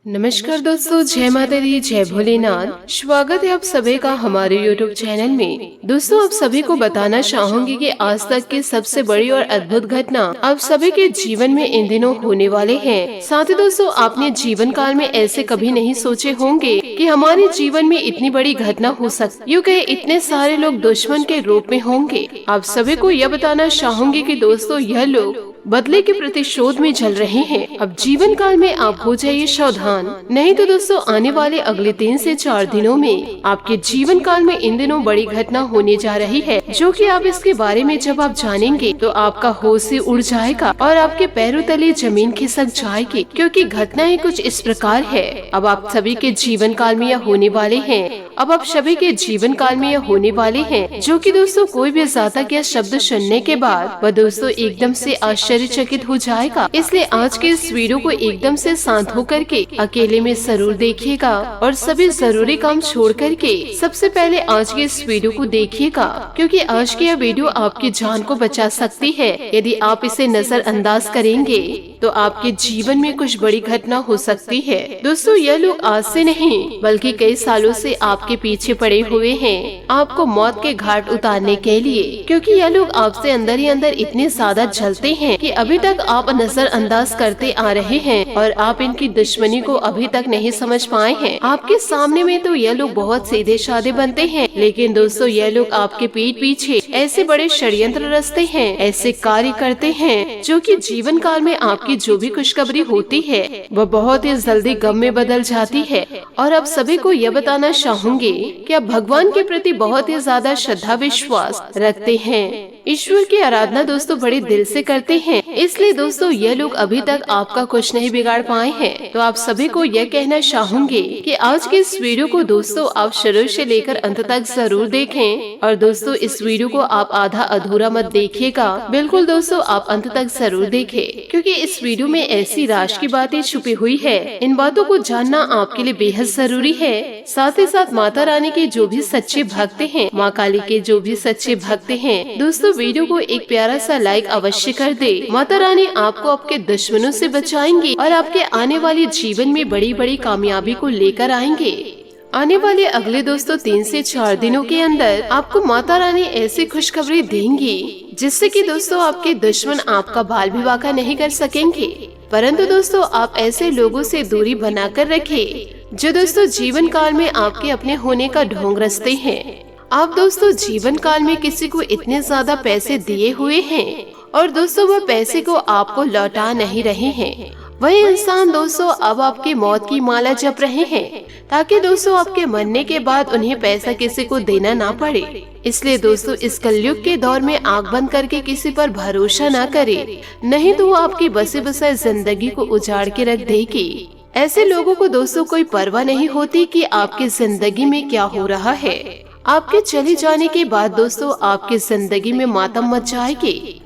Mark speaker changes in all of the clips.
Speaker 1: नमस्कार दोस्तों, जय माता दी, जय भोलेनाथ। स्वागत है आप सभी का हमारे YouTube चैनल में। दोस्तों, आप सभी को बताना चाहूंगी कि आज तक की सबसे बड़ी और अद्भुत घटना आप सभी के जीवन में इन दिनों होने वाले हैं। साथ ही दोस्तों, आपने जीवन काल में ऐसे कभी नहीं सोचे होंगे कि हमारे जीवन में इतनी बड़ी घटना हो सकती, यूँ कहे इतने सारे लोग दुश्मन के रूप में होंगे। आप सभी को यह बताना चाहूंगी कि दोस्तों, यह लोग बदले के प्रतिशोध में चल रहे हैं। अब जीवन काल में आप हो जाइए सावधान, नहीं तो दोस्तों आने वाले अगले 3 से 4 दिनों में आपके जीवन काल में इन दिनों बड़ी घटना होने जा रही है, जो कि आप इसके बारे में जब आप जानेंगे तो आपका होश ही उड़ जाएगा और आपके पैरों तले जमीन खिसक जाएगी, क्योंकि घटनाएं कुछ इस प्रकार है। अब आप सभी के जीवन काल में यह होने वाले हैं। अब आप सभी के जीवन काल में यह होने वाले हैं, जो कि दोस्तों कोई भी जातक यह शब्द सुनने के बाद वह दोस्तों एकदम से आश्चर्यचकित हो जाएगा। इसलिए आज के इस वीडियो को एकदम से शांत होकर के अकेले में जरूर देखिएगा और सभी जरूरी काम छोड़ करके सबसे पहले आज के इस वीडियो को देखिएगा, क्योंकि आज की यह वीडियो आपकी जान को बचा सकती है। यदि आप इसे नजरअंदाज करेंगे तो आपके जीवन में कुछ बड़ी घटना हो सकती है। दोस्तों, यह लोग आज से नहीं बल्कि कई सालों से आपके पीछे पड़े हुए हैं, आपको मौत के घाट उतारने के लिए, क्योंकि यह लोग आपसे अंदर ही अंदर इतने ज्यादा जलते हैं कि अभी तक आप नजरअंदाज करते आ रहे हैं और आप इनकी दुश्मनी को अभी तक नहीं समझ पाए हैं। आपके सामने में तो यह लोग बहुत सीधे साधे बनते हैं, लेकिन दोस्तों यह लोग आपके पीठ पीछे ऐसे बड़े षड्यंत्र रचते हैं, ऐसे कार्य करते हैं जो कि जीवन काल में आपकी जो भी खुशखबरी होती है वह बहुत ही जल्दी गम में बदल जाती है। और आप सभी को यह बताना चाहूंगी कि आप भगवान के प्रति बहुत ही ज्यादा श्रद्धा विश्वास रखते हैं, ईश्वर की आराधना दोस्तों बड़े दिल से करते हैं। इसलिए दोस्तों यह लोग अभी तक आपका कुछ नहीं बिगाड़ पाए हैं। तो आप सभी को यह कहना चाहूंगी कि आज के इस वीडियो को दोस्तों आप शुरू से लेकर अंत तक जरूर देखें। और दोस्तों इस वीडियो को आप आधा अधूरा मत देखिएगा, बिल्कुल दोस्तों आप अंत तक जरूर देखें, क्योंकि इस वीडियो में ऐसी राज की बातें छुपी हुई है। इन बातों को जानना आपके लिए बेहद जरूरी है। साथ ही साथ माता रानी के जो भी सच्चे भक्त हैं, माँ काली के जो भी सच्चे भक्त हैं, दोस्तों वीडियो को एक प्यारा सा लाइक अवश्य कर दे। माता रानी आपको आपके दुश्मनों से बचाएंगी और आपके आने वाले जीवन में बड़ी बड़ी कामयाबी को लेकर आएंगे। आने वाले अगले दोस्तों 3 से 4 दिनों के अंदर आपको माता रानी ऐसी खुशखबरी देंगी जिससे कि दोस्तों आपके दुश्मन आपका बाल विवाह का नहीं कर सकेंगे। परंतु दोस्तों आप ऐसे लोगों से दूरी बनाकर रखें जो दोस्तों जीवन काल में आपके अपने होने का ढोंग रचते हैं। आप दोस्तों जीवन काल में किसी को इतने ज्यादा पैसे दिए हुए हैं और दोस्तों वह पैसे को आपको लौटा नहीं रहे हैं। वही इंसान दोस्तों अब आपकी मौत की माला जप रहे हैं, ताकि दोस्तों आपके मरने के बाद उन्हें पैसा किसी को देना ना पड़े। इसलिए दोस्तों इस कलयुग के दौर में आंख बंद करके किसी पर भरोसा ना करे, नहीं तो वो आपकी बसे बसाए जिंदगी को उजाड़ के रख देगी। ऐसे लोगों को दोस्तों कोई परवाह नहीं होती कि आपकी जिंदगी में क्या हो रहा है। आपके चले जाने के बाद दोस्तों आपकी जिंदगी में मातम मच जाएगी।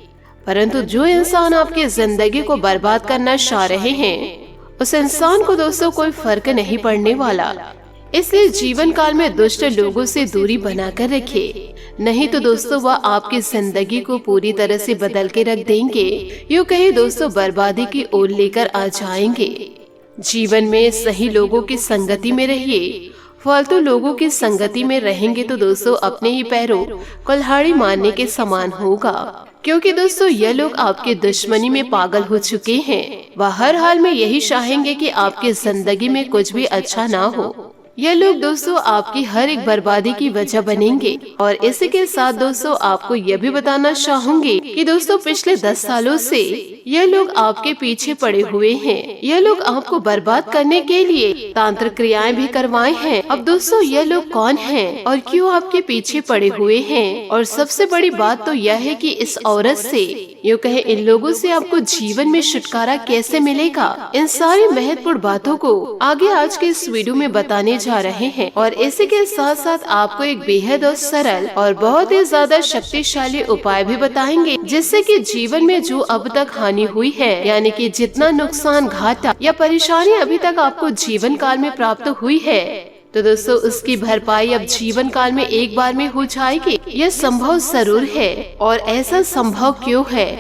Speaker 1: परंतु जो इंसान आपकी जिंदगी को बर्बाद करना चाह रहे हैं, उस इंसान को दोस्तों कोई फर्क नहीं पड़ने वाला। इसलिए जीवन काल में दुष्ट लोगों से दूरी बनाकर रखे, नहीं तो दोस्तों वह आपकी जिंदगी को पूरी तरह से बदल के रख देंगे, यूँ कहे दोस्तों बर्बादी की ओर लेकर आ जाएंगे। जीवन में सही लोगों की संगति में रहिए, फालतू लोगों की संगति में रहेंगे तो दोस्तों अपने ही पैरों कुल्हाड़ी मारने के समान होगा, क्योंकि दोस्तों यह लोग आपके दुश्मनी में पागल हो चुके हैं। वह हर हाल में यही चाहेंगे कि आपकी जिंदगी में कुछ भी अच्छा ना हो। यह लोग दोस्तों आपकी हर एक बर्बादी की वजह बनेंगे। और इसी के साथ दोस्तों आपको यह भी बताना चाहूंगी कि दोस्तों पिछले 10 सालों से यह लोग आपके पीछे पड़े हुए हैं। यह लोग आपको बर्बाद करने के लिए तांत्रिक क्रियाएं भी करवाए हैं। अब दोस्तों यह लोग कौन हैं और क्यों आपके पीछे पड़े हुए हैं, और सबसे बड़ी बात तो यह है कि इस औरत से यूँ कहे इन लोगों से आपको जीवन में छुटकारा कैसे मिलेगा, इन सारी महत्वपूर्ण बातों को आगे आज के इस वीडियो में बताने जा रहे हैं। और इसी के साथ साथ आपको एक बेहद और सरल और बहुत ही ज्यादा शक्तिशाली उपाय भी बताएंगे, जिससे कि जीवन में जो अब तक हानि हुई है, यानी कि जितना नुकसान, घाटा या परेशानी अभी तक आपको जीवन काल में प्राप्त हुई है, तो दोस्तों उसकी भरपाई अब जीवन काल में एक बार में हो जाएगी। यह संभव जरूर है। और ऐसा संभव क्यों है,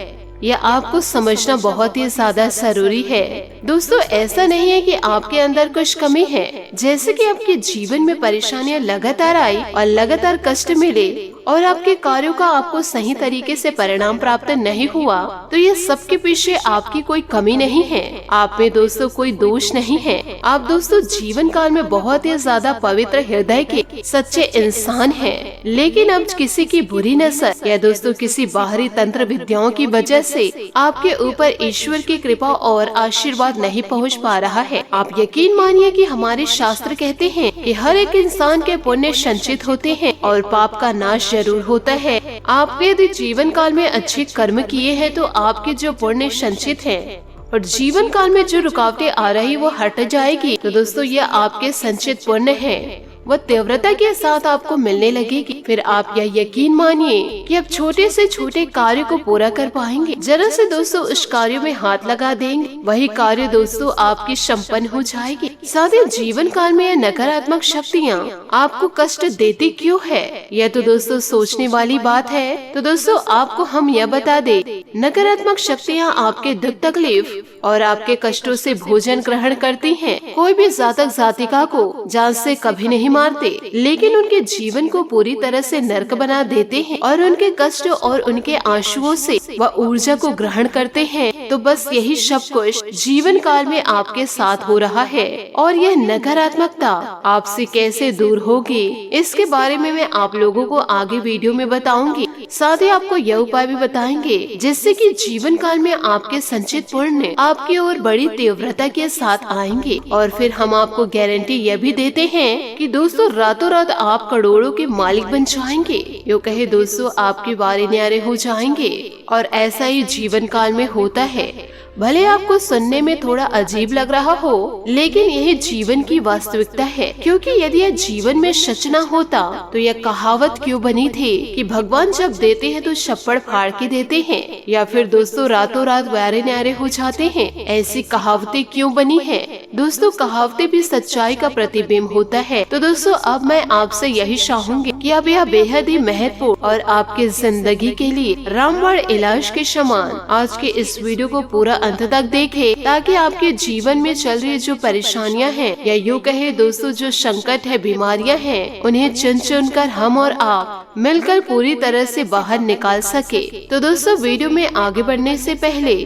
Speaker 1: यह आपको समझना बहुत ही ज्यादा जरूरी है। दोस्तों, ऐसा नहीं है कि आपके अंदर कुछ कमी है। जैसे कि आपके जीवन में परेशानियां लगातार आई और लगातार कष्ट मिले और आपके कार्यों का आपको सही तरीके से परिणाम प्राप्त नहीं हुआ, तो ये सबके पीछे आपकी कोई कमी नहीं है। आप में दोस्तों कोई दोष नहीं है। आप दोस्तों जीवन काल में बहुत ही ज्यादा पवित्र हृदय के सच्चे इंसान हैं। लेकिन अब किसी की बुरी नजर या दोस्तों किसी बाहरी तंत्र विद्याओं की वजह से आपके ऊपर ईश्वर की कृपा और आशीर्वाद नहीं पहुंच पा रहा है। आप यकीन मानिए कि हमारे शास्त्र कहते हैं कि हर एक इंसान के पुण्य संचित होते हैं और पाप का नाश जरूर होता है। आपने यदि जीवन काल में अच्छे कर्म किए हैं तो आपके जो पुण्य संचित हैं और जीवन काल में जो रुकावटें आ रही वो हट जाएगी। तो दोस्तों ये आपके संचित पुण्य है, वह तीव्रता के साथ आपको मिलने लगेगी। फिर आप यह यकीन मानिए कि अब छोटे से छोटे कार्य को पूरा कर पाएंगे। जरा से दोस्तों उस कार्य में हाथ लगा देंगे, वही कार्य दोस्तों आपकी संपन्न हो जाएगी। साथ ही जीवन काल में यह नकारात्मक शक्तियाँ आपको कष्ट देती क्यों है, यह तो दोस्तों सोचने वाली बात है। तो दोस्तों आपको हम यह बता दे, नकारात्मक शक्तियाँ आपके दुख तकलीफ और आपके कष्टों से भोजन ग्रहण करती हैं। कोई भी जातक जातिका को जान से कभी नहीं मारते, लेकिन उनके जीवन को पूरी तरह से नर्क बना देते हैं और उनके कष्ट और उनके आंसुओं से वह ऊर्जा को ग्रहण करते हैं। तो बस यही सब कुछ जीवन काल में आपके साथ हो रहा है और यह नकारात्मकता आपसे कैसे दूर होगी, इसके बारे में मैं आप लोगों को आगे वीडियो में बताऊंगी। साथ ही आपको यह उपाय भी बताएंगे जिससे कि जीवन काल में आपके संचित पुण्य आपकी ओर बड़ी तीव्रता के साथ आएंगे। और फिर हम आपको गारंटी यह भी देते हैं कि दोस्तों रातों रात आप करोड़ों के मालिक बन जाएंगे। यो कहे दोस्तों आपके बारे न्यारे हो जाएंगे और ऐसा ही जीवन काल में होता है। भले आपको सुनने में थोड़ा अजीब लग रहा हो, लेकिन यही जीवन की वास्तविकता है। क्योंकि यदि यह जीवन में सच न होता तो यह कहावत क्यों बनी थी कि भगवान जब देते हैं तो छप्पड़ फाड़ के देते हैं, या फिर दोस्तों रातों रात वारे न्यारे हो जाते हैं। ऐसी कहावतें क्यों बनी है? दोस्तों कहावतें भी सच्चाई का प्रतिबिंब होता है। तो दोस्तों अब मैं आपसे यही चाहूंगी कि अब यह बेहद ही महत्वपूर्ण और आपकी जिंदगी के लिए रामबाण इलाज के समान आज के इस वीडियो को पूरा अंत तक देखें, ताकि आपके जीवन में चल रही जो परेशानियां हैं या यूँ कहे दोस्तों जो संकट है, बीमारियां हैं, उन्हें चुन चुन कर हम और आप मिलकर पूरी तरह से बाहर निकाल सके। तो दोस्तों वीडियो में आगे बढ़ने से पहले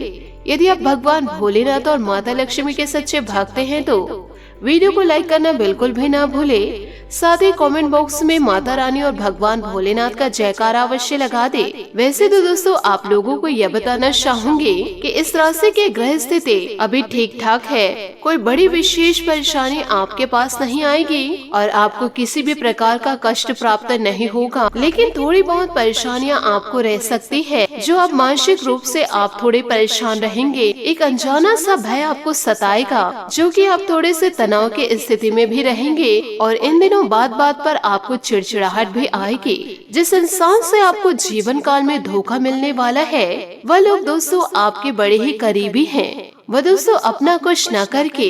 Speaker 1: यदि आप भगवान भोलेनाथ और माता लक्ष्मी के सच्चे भक्त हैं तो वीडियो को लाइक करना बिल्कुल भी ना भूले। साथ ही कमेंट बॉक्स में माता रानी और भगवान भोलेनाथ का जयकारा अवश्य लगा दे। वैसे तो दोस्तों आप लोगों को यह बताना चाहूंगी कि इस राशि के ग्रह स्थिति अभी ठीक ठाक है। कोई बड़ी विशेष परेशानी आपके पास नहीं आएगी और आपको किसी भी प्रकार का कष्ट प्राप्त नहीं होगा, लेकिन थोड़ी बहुत परेशानियां आपको रह सकती है जो अब मानसिक रूप से आप थोड़े परेशान रहेंगे। एक अनजाना सा भय आपको सताएगा जो कि आप थोड़े से तनाव की स्थिति में भी रहेंगे और इन दिनों बात बात पर आपको चिड़चिड़ाहट भी आएगी। जिस इंसान से आपको जीवन काल में धोखा मिलने वाला है वह लोग दोस्तों आपके बड़े ही करीबी हैं। वह दोस्तों अपना कुछ न करके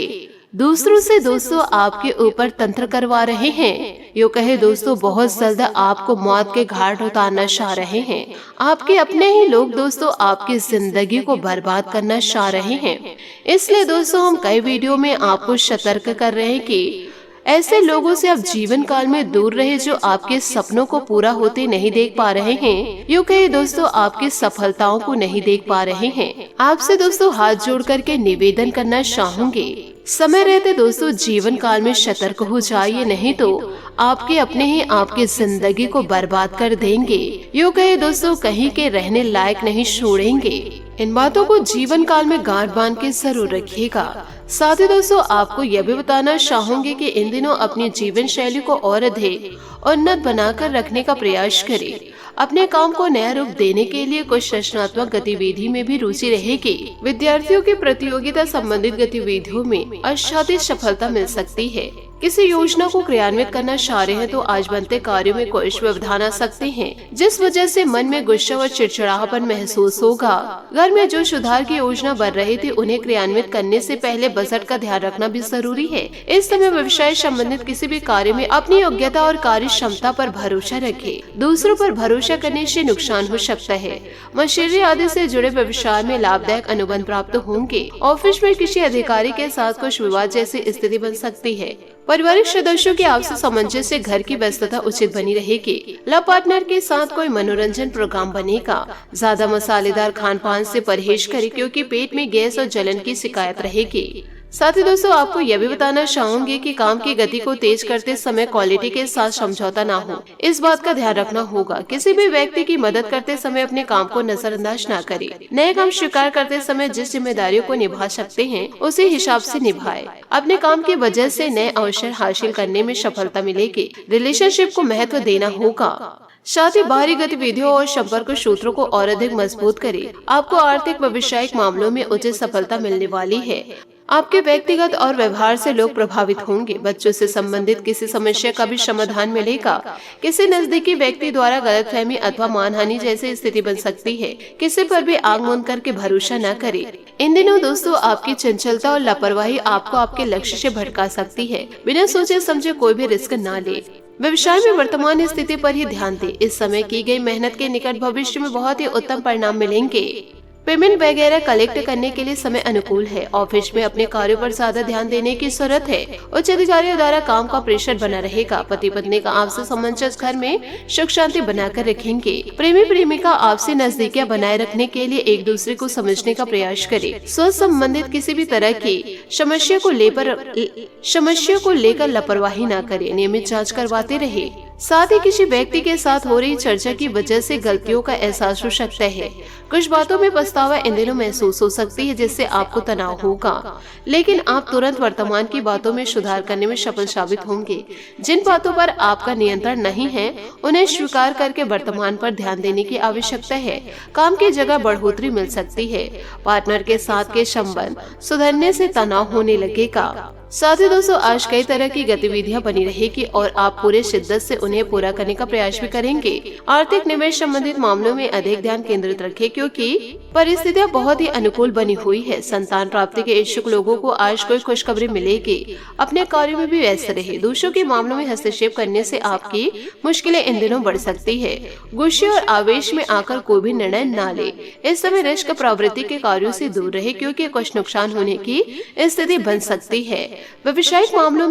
Speaker 1: दूसरों से दोस्तों आपके ऊपर तंत्र करवा रहे हैं। यो कहे दोस्तों बहुत जल्द आपको मौत के घाट उतारना चाह रहे हैं। आपके अपने ही लोग दोस्तों आपकी जिंदगी को बर्बाद करना चाह रहे हैं। इसलिए दोस्तों हम कई वीडियो में आपको सतर्क कर रहे हैं कि ऐसे लोगों से आप जीवन काल में दूर रहे जो आपके सपनों को पूरा होते नहीं देख पा रहे हैं। यूँ कहे दोस्तों आपकी सफलताओं को नहीं देख पा रहे हैं। आपसे दोस्तों हाथ जोड़ करके निवेदन करना चाहूंगे, समय रहते दोस्तों जीवन काल में सतर्क हो जाइए, नहीं तो आपके अपने ही आपकी जिंदगी को बर्बाद कर देंगे। यूँ कहे दोस्तों कहीं के रहने लायक नहीं छोड़ेंगे। इन बातों को जीवन काल में गांठ बांध के जरूर रखिएगा। साथ ही दोस्तों आपको यह भी बताना चाहूंगी कि इन दिनों अपनी जीवन शैली को और अधिक उन्नत बनाकर रखने का प्रयास करें। अपने काम को नया रूप देने के लिए कुछ रचनात्मक गतिविधि में भी रुचि रहेगी। विद्यार्थियों की प्रतियोगिता संबंधित गतिविधियों में असाध्य सफलता मिल सकती है। किसी योजना को क्रियान्वित करना चाह रहे हैं तो आज बनते कार्यों में कुछ व्यवधान आ सकते हैं, जिस वजह से मन में गुस्सा और चिड़चिड़ापन महसूस होगा। घर में जो सुधार की योजना बन रही थी उन्हें क्रियान्वित करने से पहले बजट का ध्यान रखना भी जरूरी है। इस समय व्यवसाय संबंधित किसी भी कार्य में अपनी योग्यता और कार्य क्षमता पर भरोसा रखें। दूसरों पर भरोसा करने से नुकसान हो सकता है। मशीनरी आदि से जुड़े व्यवसाय में लाभदायक अनुबंध प्राप्त होंगे। ऑफिस में किसी अधिकारी के साथ कुछ विवाद जैसी स्थिति बन सकती है। पारिवारिक सदस्यों के आपसी सामंजस्य से घर की व्यस्तता उचित बनी रहेगी। लव पार्टनर के साथ कोई मनोरंजन प्रोग्राम बनेगा। ज्यादा मसालेदार खान पान से परहेज करें क्योंकि पेट में गैस और जलन की शिकायत रहेगी। साथ ही दोस्तों आपको यह भी बताना चाहूंगी कि काम की गति को तेज करते समय क्वालिटी के साथ समझौता ना हो, इस बात का ध्यान रखना होगा। किसी भी व्यक्ति की मदद करते समय अपने काम को नजरअंदाज ना करें। नए काम स्वीकार करते समय जिस जिम्मेदारियों को निभा सकते हैं उसी हिसाब से निभाएं। अपने काम की वजह से नए अवसर हासिल करने में सफलता मिलेगी। रिलेशनशिप को महत्व देना होगा। साथ ही बाहरी गतिविधियों और संपर्क सूत्रों को और अधिक मजबूत करें। आपको आर्थिक व व्यावसायिक मामलों में उचित सफलता मिलने वाली है। आपके व्यक्तिगत और व्यवहार से लोग प्रभावित होंगे। बच्चों से संबंधित किसी समस्या का भी समाधान मिलेगा। किसी नजदीकी व्यक्ति द्वारा गलतफहमी अथवा मानहानि जैसी स्थिति बन सकती है। किसी पर भी आंख मूंद करके भरोसा न करें। इन दिनों दोस्तों आपकी चंचलता और लापरवाही आपको आपके लक्ष्य से भटका सकती है। बिना सोचे समझे कोई भी रिस्क न ले। व्यवसाय में वर्तमान स्थिति पर ही ध्यान दें। इस समय की गई मेहनत के निकट भविष्य में बहुत ही उत्तम परिणाम मिलेंगे। पेमेंट वगैरह कलेक्ट करने के लिए समय अनुकूल है। ऑफिस में अपने कार्यों पर ज्यादा ध्यान देने की जरूरत है। उच्च अधिकारियों द्वारा काम का प्रेशर बना रहेगा। पति पत्नी का आपसी सामंजस्य घर में सुख शांति बनाकर रखेंगे। प्रेमी प्रेमिका आपसी नजदीकियां बनाए रखने के लिए एक दूसरे को समझने का प्रयास करे। स्वास्थ्य संबंधित किसी भी तरह की समस्या को लेकर लापरवाही न करे। नियमित जाँच करवाते रहे। साथ ही किसी व्यक्ति के साथ हो रही चर्चा की वजह से गलतियों का एहसास हो सकता है। कुछ बातों में पछतावा इन दिनों महसूस हो सकती है जिससे आपको तनाव होगा, लेकिन आप तुरंत वर्तमान की बातों में सुधार करने में सफल साबित होंगे। जिन बातों पर आपका नियंत्रण नहीं है उन्हें स्वीकार करके वर्तमान पर ध्यान देने की आवश्यकता है। काम की जगह बढ़ोतरी मिल सकती है। पार्टनर के साथ के संबंध सुधरने से तनाव होने लगेगा। साथ ही दोस्तों आज कई तरह की गतिविधियां बनी रहेगी और आप पूरे शिद्दत से उन्हें पूरा करने का प्रयास भी करेंगे। आर्थिक निवेश संबंधित मामलों में अधिक ध्यान केंद्रित रखें क्योंकि परिस्थितियां बहुत ही अनुकूल बनी हुई है। संतान प्राप्ति के इच्छुक लोगों को आज कोई खुशखबरी मिलेगी। अपने कार्यों में भी व्यस्त रहे। दूसरों के मामलों में हस्तक्षेप करने से आपकी मुश्किलें इन दिनों बढ़ सकती है। गुस्से और आवेश में आकर कोई भी निर्णय न ले। इस समय रिस्क प्रवृत्ति के कार्यों से दूर रहे क्योंकि कुछ नुकसान होने की स्थिति बन सकती है। व्यवसायिक मामलों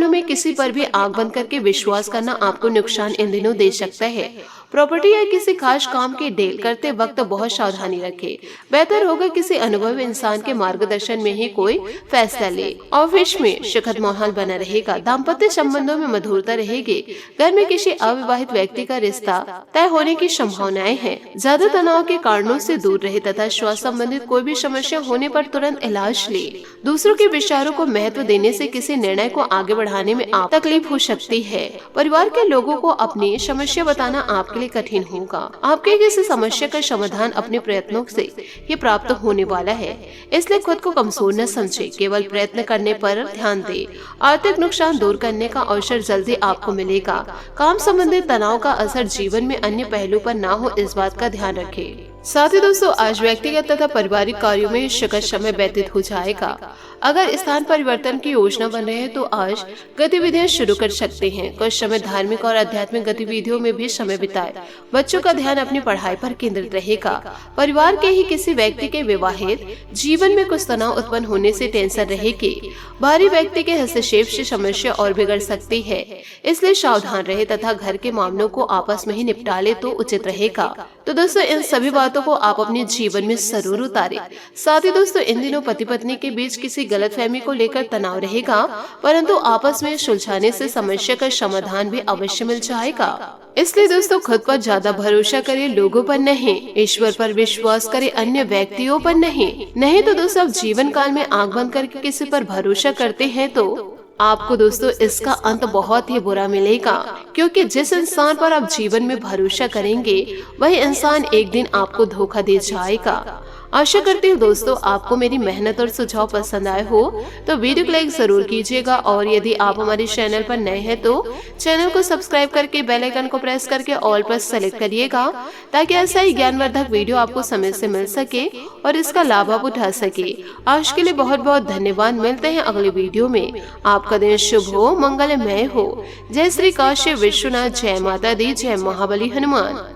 Speaker 1: में किसी पर भी आंख बंद करके विश्वास करना आपको नुकसान इन दिनों दे सकता है। प्रॉपर्टी या किसी खास काम की डील करते वक्त बहुत सावधानी रखें। बेहतर होगा किसी अनुभवी इंसान के मार्गदर्शन में ही कोई फैसला ले। ऑफिस में सुखद माहौल बना रहेगा। दाम्पत्य संबंधों में मधुरता रहेगी। घर में किसी अविवाहित व्यक्ति का रिश्ता तय होने की संभावनाएं हैं। ज्यादा तनाव के कारणों से दूर रहे तथा स्वास्थ्य संबंधित कोई भी समस्या होने पर तुरंत इलाज ले। दूसरों के विचारों को महत्व देने से किसी निर्णय को आगे बढ़ाने में आप तकलीफ हो सकती है। परिवार के लोगों को अपनी समस्या बताना आपके लिए कठिन होगा। आपके किसी समस्या का समाधान अपने प्रयत्नों से ये प्राप्त होने वाला है, इसलिए खुद को कमजोर न समझे। केवल प्रयत्न करने पर ध्यान दे। आर्थिक नुकसान दूर करने का अवसर जल्दी आपको मिलेगा। काम संबंधित तनाव का असर जीवन में अन्य पहलू पर न हो, इस बात का ध्यान रखें। साथ ही दोस्तों आज व्यक्तिगत तथा पारिवारिक कार्यों में सुखद समय व्यतीत हो जाएगा। अगर स्थान परिवर्तन की योजना बन रहे हैं तो आज गतिविधियां शुरू कर सकते हैं। कुछ समय धार्मिक और आध्यात्मिक गतिविधियों में भी समय बिताए। बच्चों का ध्यान अपनी पढ़ाई पर केंद्रित रहेगा। परिवार के ही किसी व्यक्ति के विवाहित जीवन में कुछ तनाव उत्पन्न होने से टेंशन रहेगी। बाहरी व्यक्ति के हस्तक्षेप से समस्या और बिगड़ सकती है, इसलिए सावधान रहे तथा घर के मामलों को आपस में ही निपटा ले तो उचित रहेगा। तो दोस्तों इन सभी बातों को आप अपने जीवन में जरूर उतारें। साथ ही दोस्तों इन दिनों पति पत्नी के बीच किसी गलतफहमी को लेकर तनाव रहेगा, परंतु आपस में सुलझाने से समस्या का समाधान भी अवश्य मिल जाएगा। इसलिए दोस्तों खुद पर ज्यादा भरोसा करें, लोगों पर नहीं। ईश्वर पर विश्वास करें, अन्य व्यक्तियों पर नहीं। तो दोस्तों जीवन काल में आंख बंद करके किसी पर भरोसा करते हैं तो आपको दोस्तों इसका अंत बहुत ही बुरा मिलेगा, क्योंकि जिस इंसान पर आप जीवन में भरोसा करेंगे वही इंसान एक दिन आपको धोखा दे जाएगा। आशा करती हूँ दोस्तों आपको मेरी मेहनत और सुझाव पसंद आए हो, तो वीडियो को लाइक जरूर कीजिएगा और यदि आप हमारे चैनल पर नए हैं तो चैनल को सब्सक्राइब करके बेल आइकन को प्रेस करके ऑल पर सेलेक्ट करिएगा, ताकि ऐसा ही ज्ञानवर्धक वीडियो आपको समय से मिल सके और इसका लाभ आप उठा सके। आज के लिए बहुत बहुत धन्यवाद। मिलते हैं अगले वीडियो में। आपका दिन शुभ हो, मंगलमय हो। जय श्री काशी विश्वनाथ, जय माता दी, जय महाबली हनुमान।